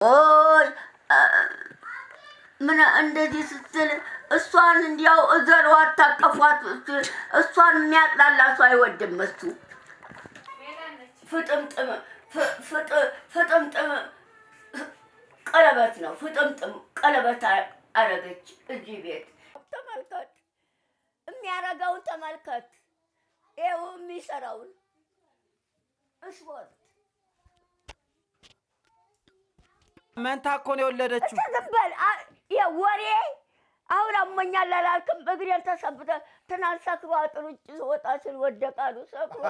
ኦይ ምን እንደዚህ ስትል እሷን እንዲያው እዘሯ አታቀፏት። እሷን የሚያጥላላ ሰው አይወድም እሱ። ፍጥምጥም ቀለበት ነው። ፍጥምጥም ቀለበት አረገች እዚህ ቤት። ተመልከት፣ የሚያረጋውን ተመልከት። ይኸው የሚሰራውን እስፖርት መንታ እኮ ነው የወለደችው። ዝም በል ወሬ። አሁን አሞኛል አላልክም? እግሬን ተሰብተ ትናንት ሰክሮ አጥር ውጭ ወጣ ስል ወደቃሉ። ሰክሮ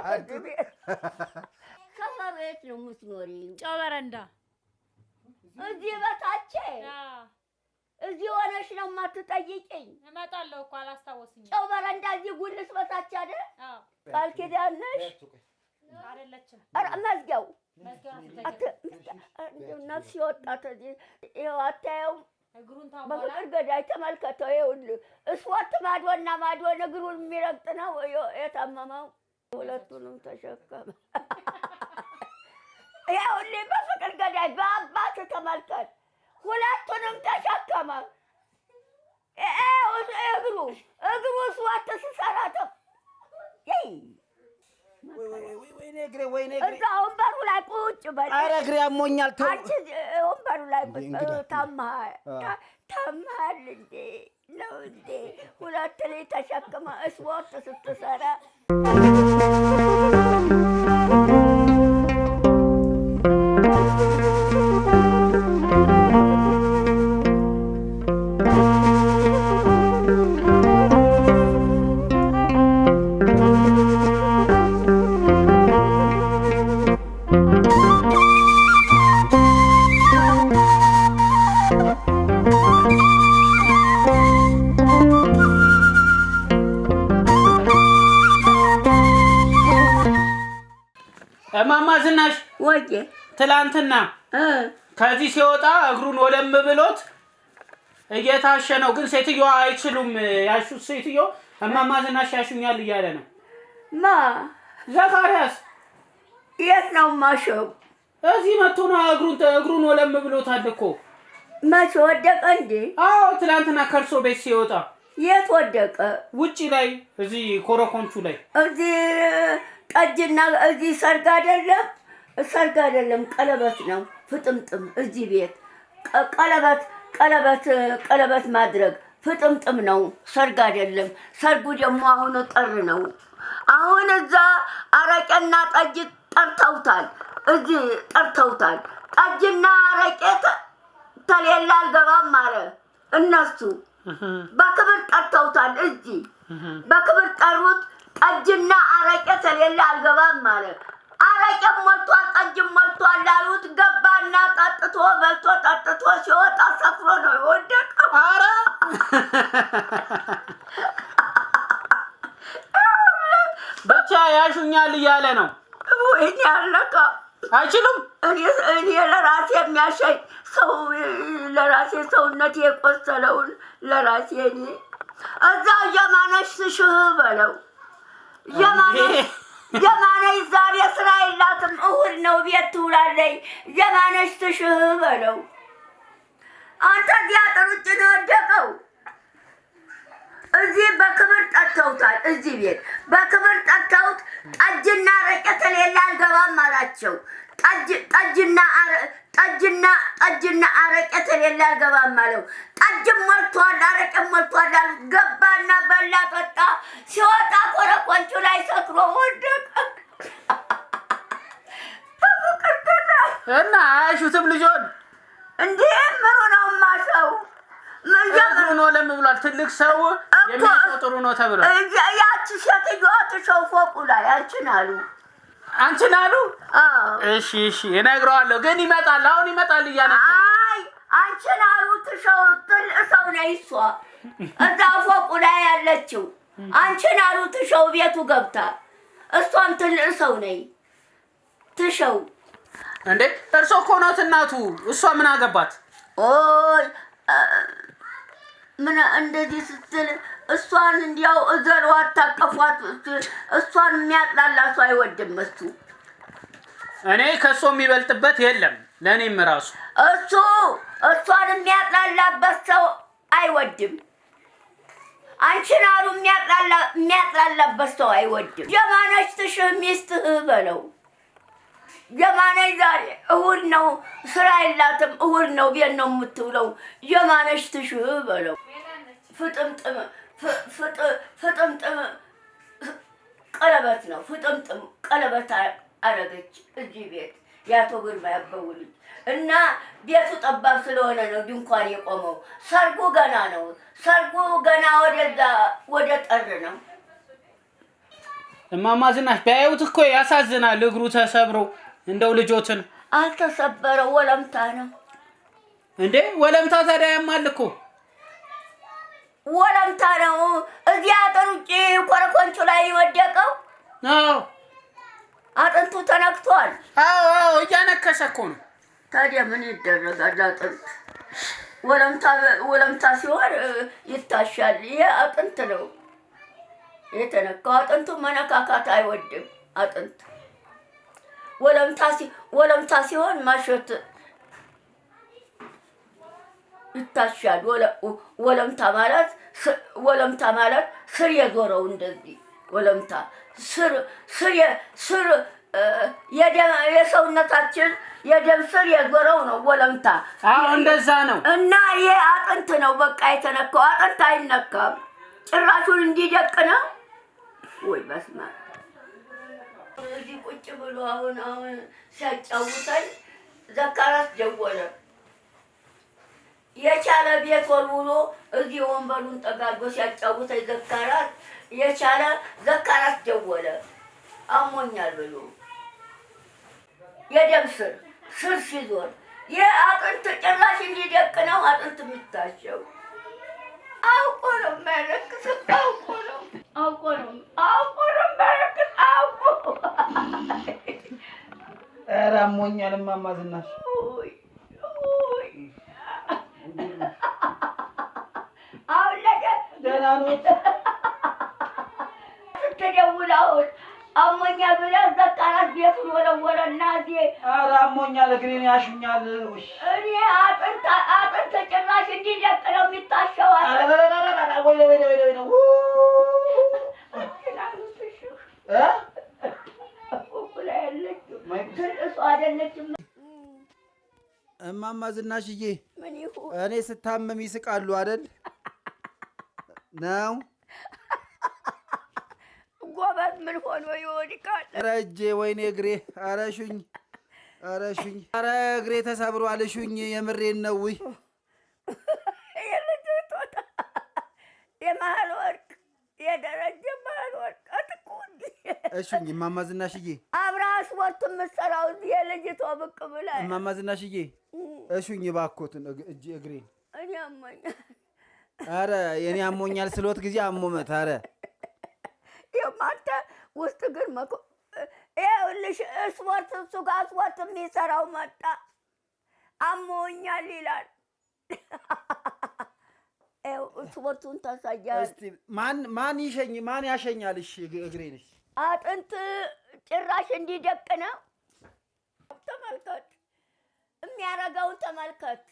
ሰፈሩ የት ነው የምትኖሪው? ጨው በረንዳ እዚህ በታቼ እዚህ ሆነሽ ነው የማትጠይቂኝ? እመጣለሁ እኮ አላስታወስኝም። ጨው በረንዳ እዚህ ጉልስ በታች አይደል? ቃል ኪዳን ነሽ አይደለችም? መዝጊያው ነፍስ የወጣት ይኸው አታየውም? በፍቅር ገዳይ ተመልከተው። ይኸውልህ እስፖርት ማዶና ማዶ እግሩን የሚረግጥ ነው የታመመው። ሁለቱንም ተሸከመ። ይኸውልህ በፍቅር ገዳይ በአባት ተመልከት፣ ሁለቱንም ተሸከመ። እግሩ እስፖርት ሲሰራ እዛ ወንበሩ ላይ ቁጭ በል። ኧረ እግሬ አሞኛል። አንቺ ወንበሩ ላይ ታመሃል እንዴ? ነው እንዴ? ሁለት ላይ ተሸክመ እስፖርት ስትሰራ እማማ ዝናሽ ወዬ ትላንትና ከዚህ ሲወጣ እግሩን ወለም ብሎት እየታሸ ነው። ግን ሴትዮዋ አይችሉም። ያሹት ሴትዮ እማማ ዝናሽ ያሹኛል እያለ ነው። ማ ዘካሪያስ የት ነው ማሸው? እዚህ መጥቶ ነው እግሩን ወለም ብሎታል እኮ። መቼ ወደቀ እንዴ? አዎ ትላንትና ከርሶ ቤት ሲወጣ። የት ወደቀ? ውጪ ላይ እዚህ ኮረኮንቹ ላይ። እዚህ ጠጅና እዚህ ሰርግ አይደለም፣ ቀለበት ነው። ፍጥምጥም እዚህ ቤት ቀለበት ማድረግ ፍጥምጥም ነው፣ ሰርግ አይደለም። ሰርጉ ደግሞ አሁን ጥር ነው። አሁን እዛ አረቄና ጠጅ ጠርተውታል፣ እዚህ ጠርተውታል። ጠጅና አረቄ ተሌላ አልገባም አለ። እነሱ በክብር ጠርተውታል፣ እዚህ በክብር ጠሩት። ጠጅና አረቄ ተሌላ አልገባም አለ። አረቄም ሞልቷል፣ ጠጅም ሞልቷል አሉት። ገባና ጠጥቶ በልቶ ጠጥቶ ሲወጣ ሰክሮ ነው የወደቀው። ኧረ ብቻ ያሹኛል እያለ ነው። ወይኔ አለቃ አይችሉም። እኔ ለራሴ የሚያሸኝ ሰው ለራሴ ሰውነቴ የቆሰለውን ለራሴ እኔ እዛው የማነሽ ትሽህ በለው። የማነሽ ዛሬ ስራ የላትም፣ እሑድ ነው፣ ቤት ትውላለች። የማነሽ ትሽህ በለው። አንተ እዚያ አጥር ውጭ ነው የወደቀው። እዚህ በክብር ጠጥተውታል፣ እዚህ ቤት በክብር ጠጥተውት ጠጅና አረቄ ተሌላ አልገባም አላቸው። ጠጅና አረቄ ተሌላ አልገባም አለው። ጠጅም ሞልቷል፣ አረቄም ሞልቷል አሉት። ገባና በላ ጠጣ። ሲወጣ ኮረኮንቹ ላይ ሰክሮ ወደቀ። እና አያሹትም ልጆን እንዴ? ምኑ ነው ማሰው? እግሩን ወለም ብሏል። ትልቅ ሰው የሚያውቀው ጥሩ ነው ተብሎ ያቺ ሴትዮዋ ትሸው ፎቁ ላይ አንቺን አሉ። እሺ እነግረዋለሁ። ግን ይመጣል፣ አሁን ይመጣል እያለ አይ አንቺን አሉ። ትሸው ትልቅ ሰው ነይ እሷ እዛ ፎቁ ላይ ያለችው። አንቺን አሉ ትሸው ቤቱ ገብታ። እሷም ትልቅ ሰው ነይ ትሸው። እንዴ እርሶ እኮ ናት እናቱ። እሷ ምን አገባት? ኦይ ምን እንደዚህ ስትል እሷን እንዲያው እዘሯ አታቀፏት። እሷን የሚያጥላላ ሰው አይወድም እሱ። እኔ ከእሱ የሚበልጥበት የለም። ለእኔም ራሱ እሷን የሚያጥላላበት ሰው አይወድም። አንቺን አሉ የሚያጥላላበት ሰው አይወድም። ጀማነች ትሽህ ሚስትህ በለው። ጀማነች ዛሬ እሑድ ነው፣ ስራ የላትም፣ እሑድ ነው፣ ቤት ነው የምትውለው። ጀማነች ትሽህ በለው። ፍጥምጥም ቀለበት ነው። ፍጥምጥም ቀለበት አረገች እዚህ ቤት የአቶ ግርማ ያበው ልጅ እና ቤቱ ጠባብ ስለሆነ ነው ድንኳን የቆመው። ሰርጉ ገና ነው። ሰርጉ ገና ወደ ጥር ነው። እማማ ዝናሽ ቢያዩት እኮ ያሳዝናል። እግሩ ተሰብሮ እንደው ልጆትን አልተሰበረ ወለምታ ነው እንዴ? ወለምታ ታዲያ ያማል እኮ ወለምታ ነው። እዚህ አጥር ውጭ ኮረኮንቹ ላይ ወደቀው። አዎ አጥንቱ ተነክቷል። አዎ እያነከሰ እኮ ነው። ታዲያ ምን ይደረጋል? አጥንት ወለምታ ሲሆን ይታሻል። ይሄ አጥንት ነው የተነካው። አጥንቱ መነካካት አይወድም። አጥንት ወለምታ ሲሆን ማሸት ይታሻል። ወለምታ ማለት ስር የዞረው እንደዚህ ወለምታ ስር የሰውነታችን የደም ስር የዞረው ነው ወለምታ። አዎ እንደዛ ነው። እና ይሄ አጥንት ነው በቃ የተነካው። አጥንት አይነካም። ጭራሹን እንዲደቅ ነው ወይ በስመ አብ። እዚህ ቁጭ ብሎ አሁን ሲያጫውተኝ ዘካራስ ደወለ። የቻለ ቤት ወልውሎ እዚህ ወንበሩን ጠጋግቶ ሲያጫውተኝ ዘካራስ ደወለ። አሞኛል ብሎ የደም ስር ሲዞር የአጥንት ጭራሽ እንዲደቅ ነው አጥንት የምታሸው። አውቆ ነው የሚያረክስ። አውቆ ነው የሚያረክስ። ኧረ አሞኛል እማማ ዝናሽ። አሁን ነገር ደህና ነው ስትደውል አሁን አሞኛል ብለህ ዘካራስ ቤቱን ወለወለና እዚህ ኧረ አሞኛል እግሬን ያሹኛል። እኔ አጥንት ጭራሽ እንዲደቅ ነው የሚታሸው። እማማ ዝናሽዬ እኔ ስታመም ይስቃሉ አይደል? ነው ጎበዝ ምን ሆኖ ይወድቃል? ኧረ እጄ ወይኔ እግሬ! ኧረ ሹኝ! ኧረ እግሬ ተሰብሯል ሹኝ! የምሬን ነው። ውይ የመሀል ወርቅ የደረጀ መሀል ወርቅ አትኩኝ። እሹኝ እማማ ዝናሽዬ። አብራስ ወርት የምትሰራው የልጅቷ ብቅ ብላ እማማ ዝናሽዬ እሹኝ እባክዎትን እግሬን። እኔ አሞኛል። ኧረ የኔ አሞኛል ስሎት ጊዜ አሞመት። ኧረ የማንተ ውስጥ ግን ይኸውልሽ ስፖርት እሱ ጋር ስፖርት የሚሰራው መጣ። አሞኛል ይላል። ስፖርቱን ታሳያል። እስቲ ማን ያሸኛል? እሺ እግሬንሽ አጥንት ጭራሽ እንዲደቅ ነው። ተመልከት፣ የሚያረገውን ተመልከት።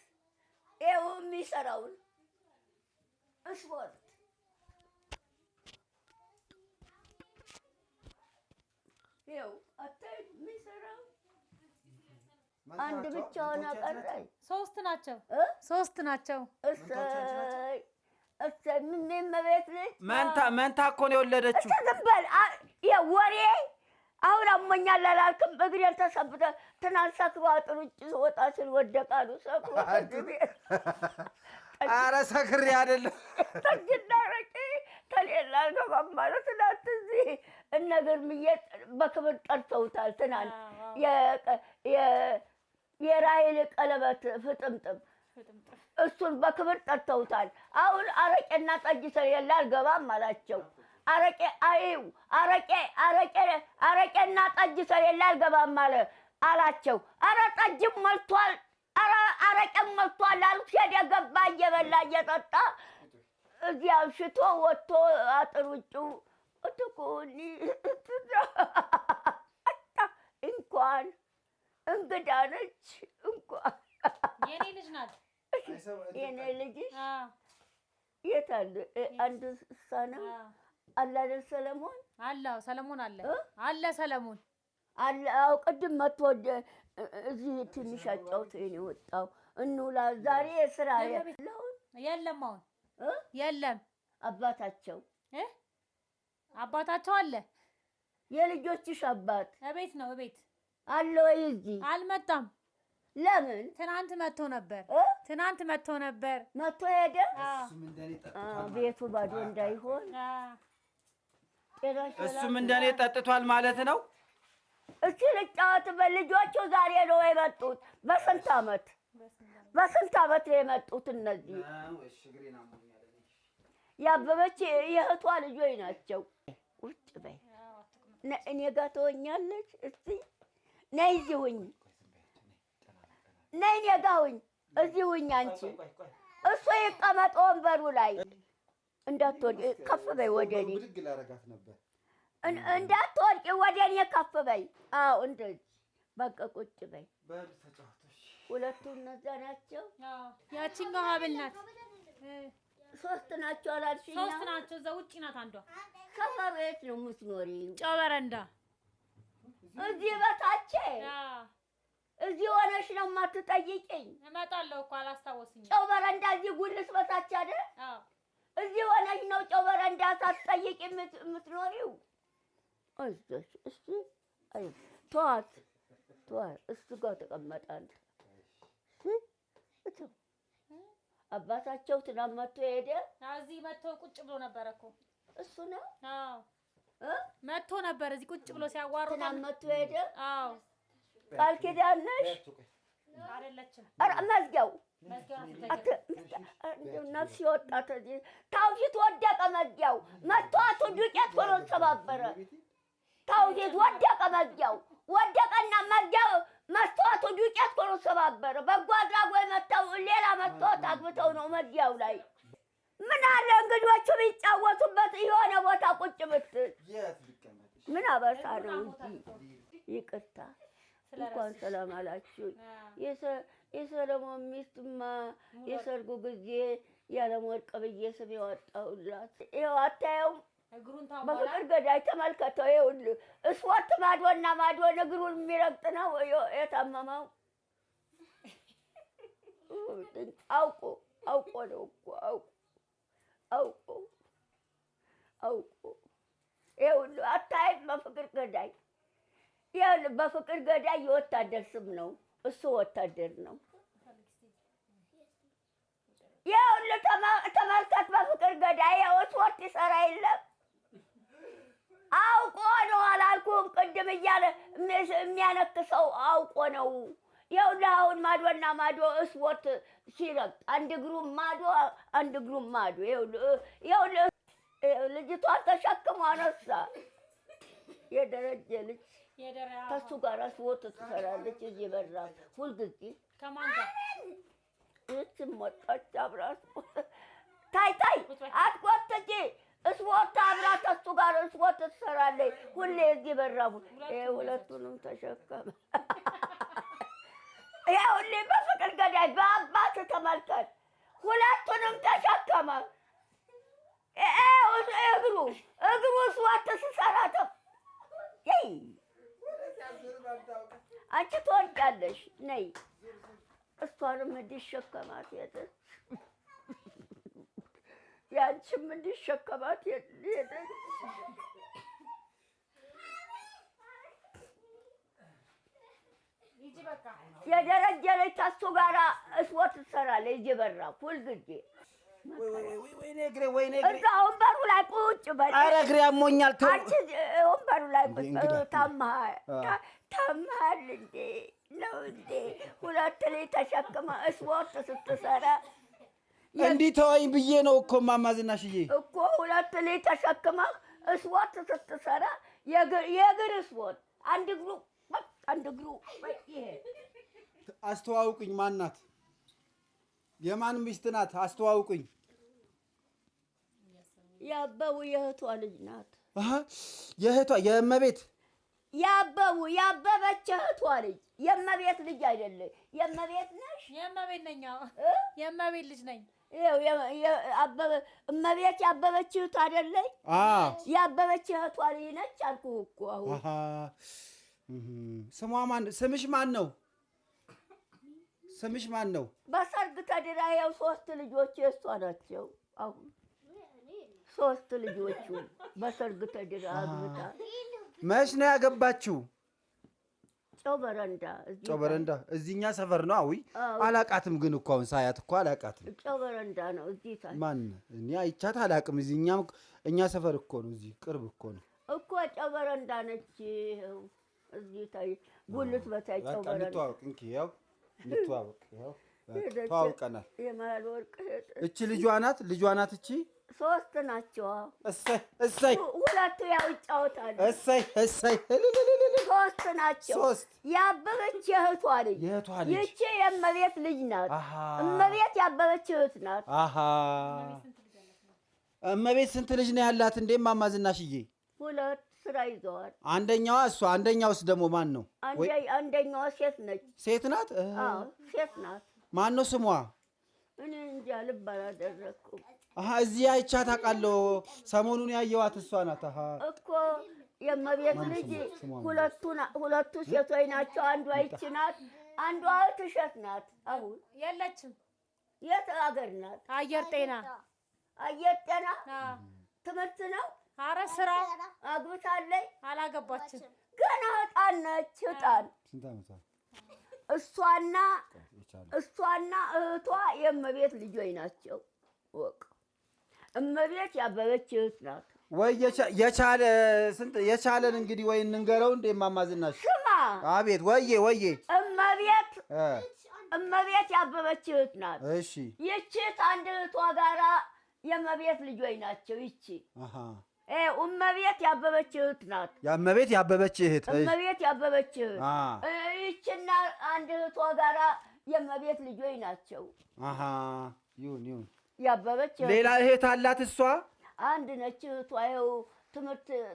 ይኸው የሚሰራውን ስፖርት ይኸው አታይ የሚሰራው አንድ ብቻውን አቀረኝ። ሶስት ናቸው። እሰይ ምን መቤት ልጅ መንታ እኮ ነው የወለደችው። ዝም በል ወሬ። አሁን አሞኛል አላልክም? እግሬን ተሰብተ ትናንት ሰክሮ አጥር ውጭ ወጣ ስል ወደቃሉ። ሰክሮ ኧረ ሰክሬ አይደለም ጠጅና አረቄ ከሌላ አልገባም ማለት ናት። እዚህ እነ ግርምዬ በክብር ጠርተውታል። ትናንት የራሔል ቀለበት ፍጥምጥም እሱን በክብር ጠርተውታል። አሁን አረቄና ጠጅ ስለሌለ አልገባም አላቸው። አረቄና ጠጅ ስለሌለ አልገባም አላቸው። ኧረ ጠጅም ሞልቷል፣ ኧረ አረቄም ሞልቷል አሉት። ሄደ ገባ እየበላ እየጠጣ እዚያ ሽቶ ወጥቶ አጥር ውጭው እትኩኒ እንኳን እንግዳ ነች እንኳን የኔ ልጅ ናት። የኔ ልጅ የት አለ? አንድ ሳና አለ አይደል? ሰለሞን አለ። ሰለሞን አለ አለ። ሰለሞን አለ። አዎ ቅድም መጥቶ እዚህ ትንሽ አጫውተኝ ነው የወጣው። እንውላ ዛሬ ስራ የለም። አሁን የለም። አባታቸው አለ። የልጆችሽ አባት እቤት ነው። እቤት አለ ወይ? እዚህ አልመጣም። ለምን? ትናንት መጥቶ ነበር። መጥቶ ሄደ። ቤቱ ባዶ እንዳይሆን እሱም እንደኔ ጠጥቷል ማለት ነው። እቺ ልጫወት በልጆቹ ዛሬ ነው የመጡት። በስንት ዓመት ነው የመጡት እነዚህ? ያበበች የእህቷ ልጆች ናቸው። ቁጭ በይ እኔ ጋር ትሆኛለች። እስቲ ነይ እዚህ ሁኝ። ነይ እኔ ጋር ሁኝ። እዚህ ሁኝ አንቺ። እሱ ይቀመጥ ወንበሩ ላይ። እንዳትወድቂ ከፍ በይ ወደ እኔ። እንዳትወድቂ ወደ እኔ ከፍ በይ። አዎ እንደዚህ በቃ ቁጭ በይ። ሁለቱ እነዛ ናቸው። ያቺኛው ሀብል ናት። ሶስት ናቸው አላልሽኝ? ሶስት ናቸው። እዛ ውጪ ናት አንዷ። ሰፈሩ የት ነው የምትኖሪው? ጨው በረንዳ። እዚህ በታች እዚህ ሆነሽ ነው የማትጠይቂኝ? እመጣለሁ እኮ አላስታወስኝም። ጨው በረንዳ እዚህ ጉልስ በታች አይደል? እዚህ ሆነሽ ነው ጨው በረንዳ ሳትጠይቂ የምትኖሪው? እሺ እስቲ አይ ተዋት እሱ ጋር ተቀመጣለህ። እሺ አባታቸው ትናንት መጥቶ ሄደ። እዚህ መጥቶ ቁጭ ብሎ ነበር እኮ እሱ ነው። መጥቶ ነበር እዚህ ቁጭ ብሎ ሲያዋሩ ትናንት መጥቶ ሄደ። ቃል ኪዳን ነሽ አይደለችም? ኧረ መዝጊያው ነፍስ የወጣት ታውፊት ወደቀ። መዝጊያው መጥቷቱ ዱቄት ሆኖ ተባበረ። ታውፊት ወደቀ። መዝጊያው ወደቀና መዝጊያው መጥቷቱ ዱቄት ሆኖ ተባበረ። በጎ አድራጎት መጥተው ሌላ መጥቷት አግብተው ነው መዝጊያው ላይ። ምን አለ እንግዶቹ ቢጫወቱበት የሆነ ቦታ ቁጭ ብትል ምን አበሳ ነው እንጂ። ይቅርታ እንኳን ሰላም አላችሁ። የሰለሞን ሚስትማ የሰርጉ ጊዜ ያለምወርቅ ብዬ ስም ያወጣሁላት ይኸው አታየውም? በፍቅር ገዳይ ተመልከተው። ይኸውልህ እስወት ማዶና ማዶ እግሩን የሚረግጥ ነው የታመመው። አውቆ ነው እኮ አውቆ ይኸውልህ አታይም? በፍቅር ገዳይ ይኸውልህ በፍቅር ገዳይ የወታደር ስም ነው። እሱ ወታደር ነው። ይኸውልህ ተመልከት። በፍቅር ገዳይ ይኸው ስፖርት ይሰራ የለም። አውቆ ነው አላልኩም? ቅድም እያለ የሚያነክሰው አውቆ ነው። ይኸውልህ አሁን ማዶና ማዶ ስፖርት ሲረግጥ አንድ እግሩም ማዶ አንድ እግሩም ማዶ። ይኸውልህ ልጅቷን ተሸክሞ አነሳ። የደረጀ ልጅ ከሱ ጋር ስፖርት ትሰራለች። እዚህ በራፍ ሁልጊዜ ከማን ጋር እቺም ወጣች አብራ ታይ አትቆጥጪ። ስፖርት አብራ ከሱ ጋር ስፖርት ትሰራለች ሁሌ እዚህ በራፉ። ሁለቱንም ተሸከመ። ሁሌ በፍቅር ገዳይ በአባት ተመልከት። ሁለቱንም ተሸከመ። እግሩ ስፖርት ሲሰራ አንቺ ትወርቂያለሽ። ነይ እሷንም እንዲሸከማት ሄደች። ያንቺም እንዲሸከማት ሄደች። የደረጀ ልጅ ከእሱ ጋር ስፖርት ትሰራለች። እዚህ በራፍ ሁልጊዜ እዛ ወንበሩ ላይ ቁጭ በል። ኧረ እግሬ አሞኛል። አንቺ ወንበሩ ላይ ታመሃል እንዴ? ነው እንዴ? ሁለት ልጅ ተሸክማ ስፖርት ስትሰራ እንዲህ ተወኝ ብዬ ነው እኮ እማማ ዝናሽዬ እኮ ሁለት ልጅ ተሸክማ ስፖርት ስትሰራ የእግር ስፖርት አንድ እግሩ ይሄ። አስተዋውቁኝ። ማን ናት? የማን ሚስት ናት? አስተዋውቁኝ። ያበቡ የእህቷ ልጅ ናት። የእህቷ የእመቤት ያበበች እህቷ ልጅ የእመቤት ልጅ አይደለም። የእመቤት ነሽ? የእመቤት ነኝ። የእመቤት ልጅ ነኝ። እመቤት ያበበች እህት አይደለኝ? ያበበች እህቷ ልጅ ነች አልኩህ እኮ አሁን። ስሟ ማን? ስምሽ ማን ነው? ስምሽ ማን ነው? በሰርግ ተድራ ያው 3 ልጆች የእሷ ናቸው። አሁን 3 ልጆቹ በሰርግ ተድራ አግብታ። መች ነው ያገባችው? ጨው በረንዳ። ጨው በረንዳ እዚህኛ ሰፈር ነው? አዊ አላቃትም፣ ግን እኮ አሁን ሳያት እኮ አላቃትም። ጨው በረንዳ ነው እዚህ ታይ። ማን? እኔ አይቻት አላቅም። እዚህኛም እኛ ሰፈር እኮ ነው፣ እዚህ ቅርብ እኮ ነው እኮ። ጨው በረንዳ ነች። ይኸው እዚህ ታይ፣ ጉልት በታይ ጨው በረንዳ። እንተዋወቅ እንኪ፣ ያው እንተዋወቅ፣ ያው ተዋውቀናል። የመሀል ወርቅ እቺ ልጇ ናት? ልጇ ናት እቺ? 3 ናቸው። እሰይ እሰይ፣ 2 ያው ይጫወታሉ። እሰይ እሰይ፣ 3 ናቸው። ያበበች የእህቷ ልጅ። ይቺ የእመቤት ልጅ ናት። እመቤት ያበበች እህት ናት። እመቤት ስንት ልጅ ነው ያላት እንዴ እማማ ዝናሽዬ? 2 ስራ ይዘዋል። አንደኛዋ እሷ፣ አንደኛውስ ደግሞ ማን ነው? አንደኛዋ ሴት ነች። ሴት ናት? አዎ ሴት ናት። ማን ነው ስሟ? እኔ እንጃ ልብ አላደረኩም። እዚህ አይቻት አውቃለሁ። ሰሞኑን ያየዋት እሷ ናት እኮ የእመቤት ልጅ። ሁለቱ ሴቶች ናቸው። አንዷ ይቺ ናት፣ አንዷ እህትሸት ናት። አሁን የለችም። የት አገር ናት? አየር ጤና። አየር ጤና ትምህርት ነው። ኧረ ስራ። አግብታለች? አላገባችም ገና ህጣን ነች። ህጣን። ስንት ዓመቷ? እሷና እህቷ የእመቤት ልጆች ናቸው። ወቅ እመቤት ያበበች እህት ናት። ወይ የቻለን እንግዲህ ወይ እንንገረው እንደ እማማ ዝናሽ ስማ። አቤት። ወዬ እመቤት ያበበች እህት ናት። እሺ። ይቺ አንድ እህቷ ጋራ የእመቤት ልጆች ናቸው። ይቺ እመቤት ያበበች እህት ናት። እመቤት ያበበች እህት። እመቤት ያበበች እህት። ይቺና አንድ እህቷ ጋራ የእመቤት ልጆች ናቸው። ይሁን ያበበች። ሌላ እህት አላት እሷ? አንድ ነች እህቷ። ይኸው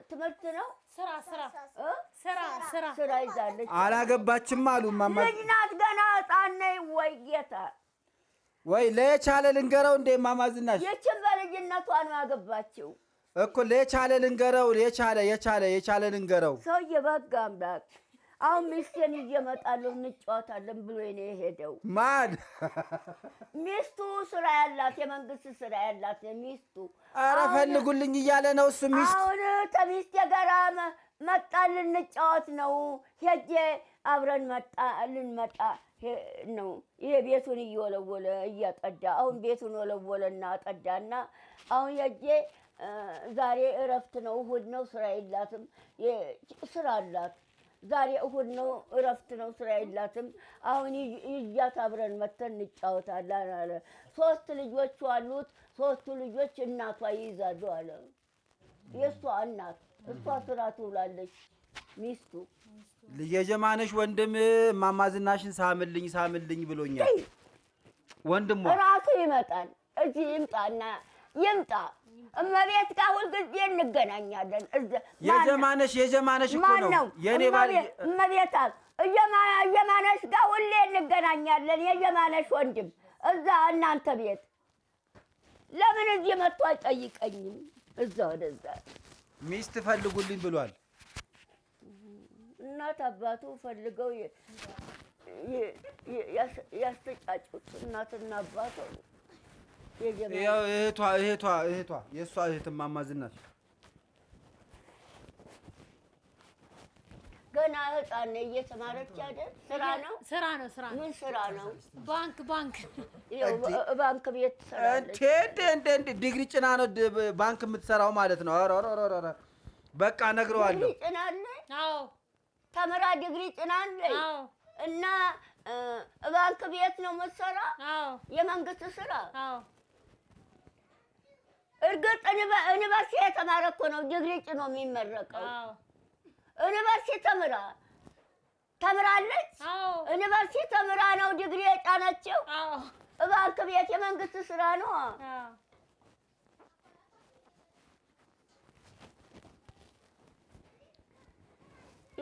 ትምህርት ነው። ስራ ይዛለች። አላገባችም አሉ እማማ። ልጅ ናት ገና ህፃን ነኝ። ወይ ጌታ፣ ወይ ለየቻለ ልንገረው እንደ እማማ ዝናሽ። ይችን በልጅነቷ ነው ያገባችው እኮ። ለየቻለ ልንገረው፣ የቻለ ልንገረው። ሰውዬ በህግ አምላክ አሁን ሚስቴን ይዤ እመጣለሁ እንጫወታለን ብሎ ነው የሄደው። ማን? ሚስቱ ስራ ያላት፣ የመንግስት ስራ ያላት ሚስቱ። ኧረ ፈልጉልኝ እያለ ነው እሱ። ሚስት አሁን ከሚስቴ ጋር መጣ ልንጫወት ነው። ሄጄ አብረን ልንመጣ ነው። ይሄ ቤቱን እየወለወለ እያጠዳ፣ አሁን ቤቱን ወለወለና አጠዳና አሁን ሄጄ ዛሬ እረፍት ነው፣ እሑድ ነው፣ ስራ የላትም። ስራ አላት። ዛሬ እሑድ ነው፣ እረፍት ነው፣ ስራ የላትም። አሁን ይዣት አብረን መተን እንጫወታለን አለ። 3 ልጆች አሉት። 3ቱ ልጆች እናቷ ይይዛሉ አለ። የእሷ እናት እሷ ስራ ትውላለች ሚስቱ። የጀማነሽ ወንድም እማማ ዝናሽን ሳምልኝ ብሎኛል። ወንድሟ እራሱ ይመጣል። እዚህ ይምጣ። እመቤት ጋር ሁልጊዜ እንገናኛለን። የጀማነሽ እኮ ነው የኔ ባል። እመቤት የጀማነሽ ጋር ሁሌ እንገናኛለን። የጀማነሽ ወንድም እዛ እናንተ ቤት ለምን እዚህ መጥቶ አይጠይቀኝም? እዛ ወደዛ ሚስት ፈልጉልኝ ብሏል። እናት አባቱ ፈልገው ያስተጫጩት እናትና አባቱ። እህቷ የእሷ እህት እማማ ዝናሽ ገና ህፃን ነች፣ እየተማረች አይደል? ስራ ነው። ምን ስራ ነው? ባንክ ባንክ ቤት ትሰራለች። እንደ ዲግሪ ጭና ነው ባንክ የምትሰራው ማለት ነው። በቃ እነግረዋለሁ። ዲግሪ ጭናለች። አዎ ተምራ ዲግሪ ጭናለች። አዎ። እና ባንክ ቤት ነው የምትሰራ። አዎ የመንግስት ስራ። አዎ እርግጥ ዩኒቨርሲቲ የተማረ እኮ ነው ዲግሪ ጭኖ የሚመረቀው። አዎ ዩኒቨርሲቲ ተምራለች። አዎ ዩኒቨርሲቲ ተምራ ነው ዲግሪ የጫነችው። አዎ ባንክ ቤት የመንግስት ስራ ነው። አዎ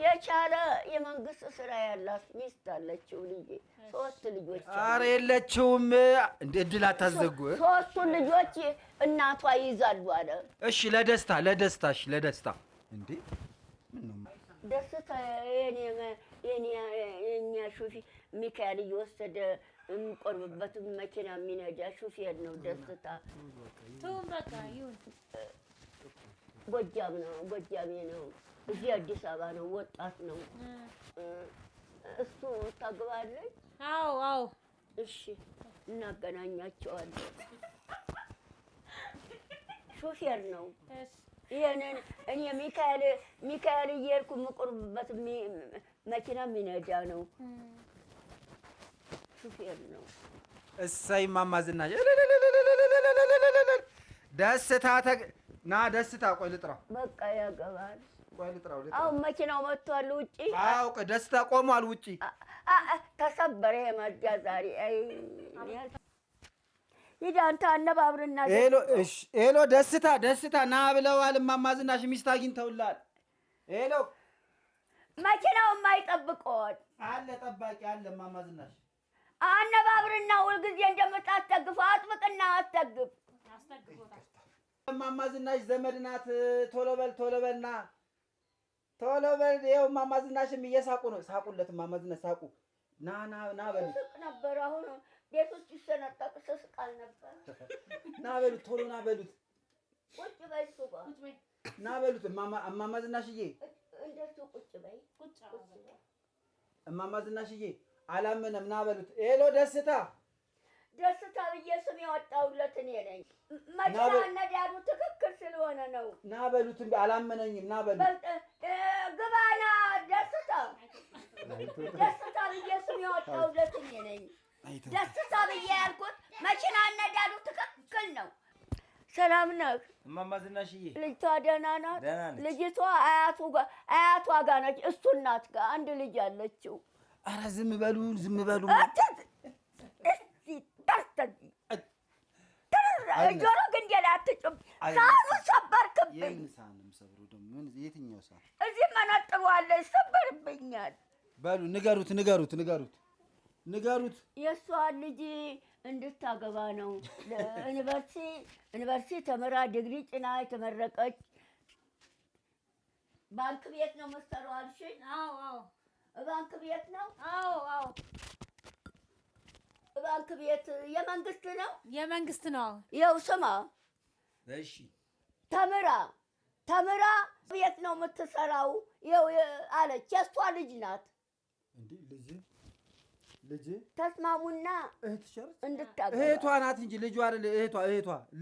የቻለ የመንግስት ስራ ያላት ሚስት አለችው ልጄ 3 ልጆች። ኧረ የለችውም። እንደ እድል አታዘጉ። 3ቱን ልጆች እናቷ ይዛሉ አለ። እሺ ለደስታሽ ለደስታ እንዴ ደስታ የኛ ሹፌ ሚካኤል እየወሰደ የሚቆርብበት መኪና የሚነዳ ሹፌር ነው ደስታ። ተውም በቃ ይሁን። ጎጃሜ ነው። እዚህ አዲስ አበባ ነው። ወጣት ነው እሱ። ታግባለች? አዎ። እሺ እናገናኛቸዋለን። ሹፌር ነው። ይሄንን እኔ ሚካኤል እየሄድኩ የምቆርብበት መኪና የሚነዳ ነው። ሹፌር ነው። እሰይ እማማ ዝናሽ ደስታ ደስታ። ቆይ ልጥራው። በቃ ያገባል። ቆይ ልጥራው። አሁን መኪናው መጥቷል ውጪ። አዎ ደስታ ቆሟል ውጪ። ተሰበረ የመርጃ ዛሬ። ሂድ አንተ አነባብርና። ሄሎ ደስታ ና ብለዋል እማማ ዝናሽ። ሚስት አግኝተውልሃል። ሄሎ መኪናው የማይጠብቀዋል አለ። ጠባቂ አለ እማማ ዝናሽ። አነባብርና ሁልጊዜ እንደምታስጠግፈው አጥብቅና አስጠግፍ። እማማ ዝናሽ ዘመድ ናት። ቶሎ በልና ቶሎ በል። ይኸው እማማ ዝናሽም እየሳቁ ነው። ሳቁለት እማማ ዝናሽ ሳቁ። ና በሉ። ስቅ ነበር። አሁን ቤት ውስጥ ይሰነጠቅ ስስቃል ነበር። ና በሉት፣ ቶሎ ና በሉት። ቁጭ በይ እሱ ጋር ና በሉት። እማማ ዝናሽዬ እንደሱ ቁጭ በይ። እማማ ዝናሽዬ አላመነም። ና በሉት። ሄሎ ደስታ ብዬ ስም ያወጣሁለት እኔ ነኝ። መኪና ነዳዱ ትክክል ስለሆነ ነው። ና በሉት። አላመነኝም። ና በሉት። ግባና ደስታ ብዬ ስም ያወጣሁለት እኔ ነኝ። ደስታ ብዬ ያልኩት መኪና ነዳዱ ትክክል ነው። ሰላም ነህ እማማ ዝናሽዬ? ልጅቷ ደህና ናት? ልጅቷ አያቷ ጋር ነች። እሱ እናት ጋር አንድ ልጅ አለችው። ኧረ ዝም በሉ። ጆሮ ግንዴ ላይ አትጩም። ሳህኑ ሰበርክብኝ። የትኛው ሰዓት? እዚህ መነጥሩ አለ ይሰበርብኛል። በሉ ንገሩት። የእሷን ልጅ እንድታገባ ነው። ዩኒቨርሲቲ ተምራ ዲግሪ ጭና የተመረቀች። ባንክ ቤት ነው የምትሰራው አልሽኝ? አዎ። ባንክ ቤት ነው? አዎ። ባንክ ቤት የመንግስት ነው? የመንግስት ነው። ይኸው ስማ። እሺ። ተምራ ቤት ነው የምትሰራው። ይኸው አለች። የእሷ ልጅ ናት። እንዴ ልጅ ተስማሙና እንድታገባ። እህቷ ናት እንጂ ልጇ አይደለ። እህቷ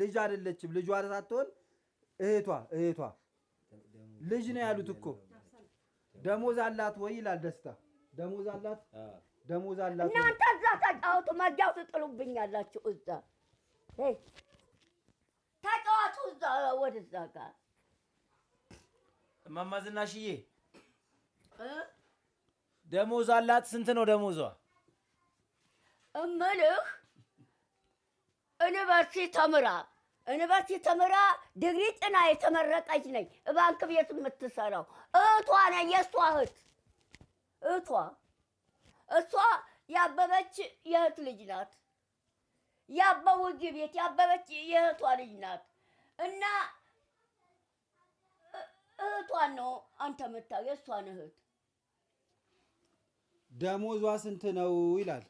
ልጅ አይደለችም። ልጇ ሳትሆን እህቷ ልጅ ነው ያሉት እኮ። ደሞዝ አላት ወይ ይላል ደስታ። ደሞዝ አላት። እናንተ እዛ ተጫወቱ። መጃው ትጥሉብኛላችሁ። እዛ ተጫወቱ። እዛ ወደዛ ጋር እማማ ዝናሽዬ ደሞዝ አላት። ስንት ነው ደሞዟ? እምልህ ዩኒቨርሲቲ ተምራ ዲግሪ ጭና የተመረቀች ነኝ። ባንክ ቤት የምትሰራው እህቷ ነኝ። የእሷ እህቷ እሷ ያበበች የእህት ልጅ ናት። ያበቡ እዚህ ቤት ያበበች የእህቷ ልጅ ናት። እና እህቷን ነው አንተ የምታየው፣ የእሷን እህት። ደሞዟ ስንት ነው ይላል።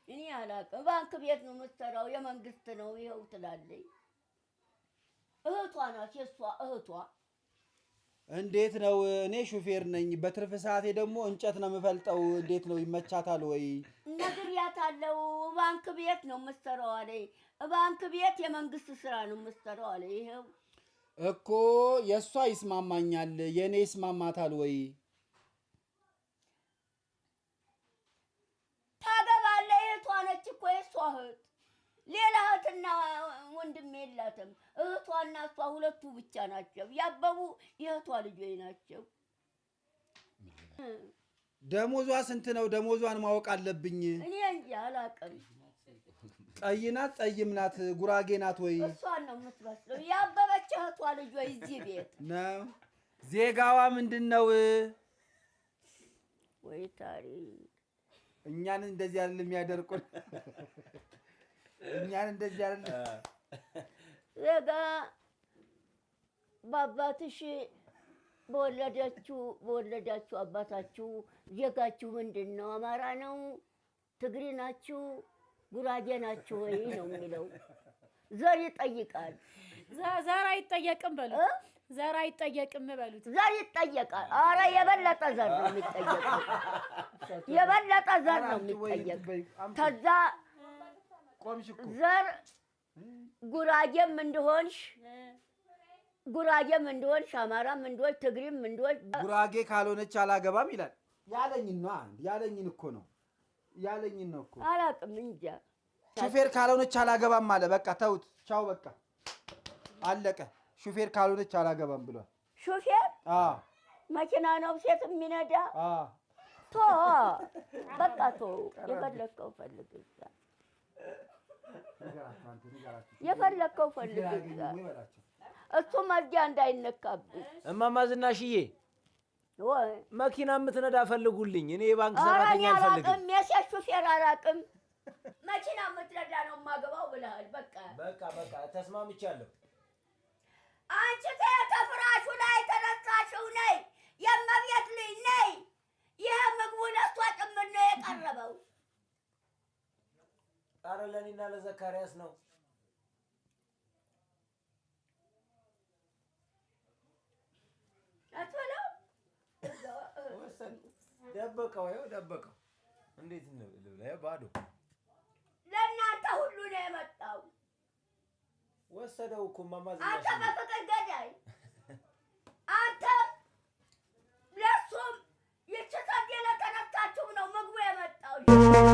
እኔ አላውቅም። ባንክ ቤት ነው የምትሰራው፣ የመንግስት ነው ይኸው ትላለች። እህቷ ናት፣ የእሷ እህቷ። እንዴት ነው? እኔ ሹፌር ነኝ። በትርፍ ሰዓቴ ደግሞ እንጨት ነው የምፈልጠው። እንዴት ነው ይመቻታል ወይ? ነግሬያታለሁ። ባንክ ቤት ነው የምትሰራው አለኝ። ባንክ ቤት የመንግስት ስራ ነው የምትሰራው አለኝ። ይኸው እኮ የእሷ ይስማማኛል፣ የእኔ ይስማማታል ወይ? ታገባለህ። እህቷ ነች እኮ የእሷ እህት። ሌላ እህትና ወንድም የላትም። እህቷና እሷ ሁለቱ ብቻ ናቸው። ያበቡ የእህቷ ልጆች ናቸው። ደሞዟ ስንት ነው? ደሞዟን ማወቅ አለብኝ። እኔ እንጂ አላውቅም። ቀይ ናት? ጸይም ናት? ጉራጌ ናት ወይ? እሷን ነው የምትመስለው። ያበበች እህቷ ልጆች እዚህ ቤት ነው። ዜጋዋ ምንድን ነው? ወይ ታሪክ እኛን እንደዚህ አይደለም የሚያደርቁን። እኛን እንደዚህ አይደለም ዘጋ በአባትሽ በወለዳችሁ አባታችሁ ዜጋችሁ ምንድን ነው? አማራ ነው? ትግሪ ናችሁ? ጉራጌ ናችሁ ወይ ነው የሚለው። ዘር ይጠይቃል። ዘር አይጠየቅም በሉት። ዘር አይጠየቅም በሉት። ዘር ይጠየቃል። ኧረ የበለጠ ዘር ነው የሚጠየቀው። የበለጠ ዘር ነው የሚጠየቀው። ከዛ ዘር ጉራጌም እንደሆንሽ አማራም እንደሆንሽ ትግሪም እንደሆንሽ ጉራጌ ካልሆነች አላገባም ይላል። ያለኝን እኮ ነው አላውቅም እንጃ። ሹፌር ካልሆነች አላገባም አለ። በቃ ተውት፣ ቻው፣ በቃ አለቀ። ሹፌር ካልሆነች አላገባም ብሏል። ሹፌር መኪና ነው ሴት የሚነዳ። ቶ በቃ ቶ የፈለከው ፈልግ እዛ የፈለከው ፈልግ እዛ እሱ መዝጊያ እንዳይነካብኝ። እማማ ዝናሽዬ ወይ መኪና የምትነዳ ፈልጉልኝ። እኔ የባንክ ሰራተኛ አልፈልግም። የሴት ሹፌር አላውቅም። መኪና የምትነዳ ነው የማገባው ብለሃል። በቃ ተስማምቻለሁ። አንቺ ከፍራሹ ላይ ተነሳሽው ነይ፣ የእመቤት ልጅ ነይ። ይሄ ምግቡ ለእሷ ጭምር ነው የቀረበው። ኧረ ለእኔና ለዘካርያስ ነው። አትበላው። ደበቀው። እንዴት ልብላ? ባዶ ለእናንተ ሁሉ ነው የመጣው። ወሰደው እኮ እማማ ዝናሽ። አንተ በፍቅር ገዳይ፣ አንተም ለእሱም ይቺ ሰዴ ለተነሳችሁ ነው ምግቡ የመጣው።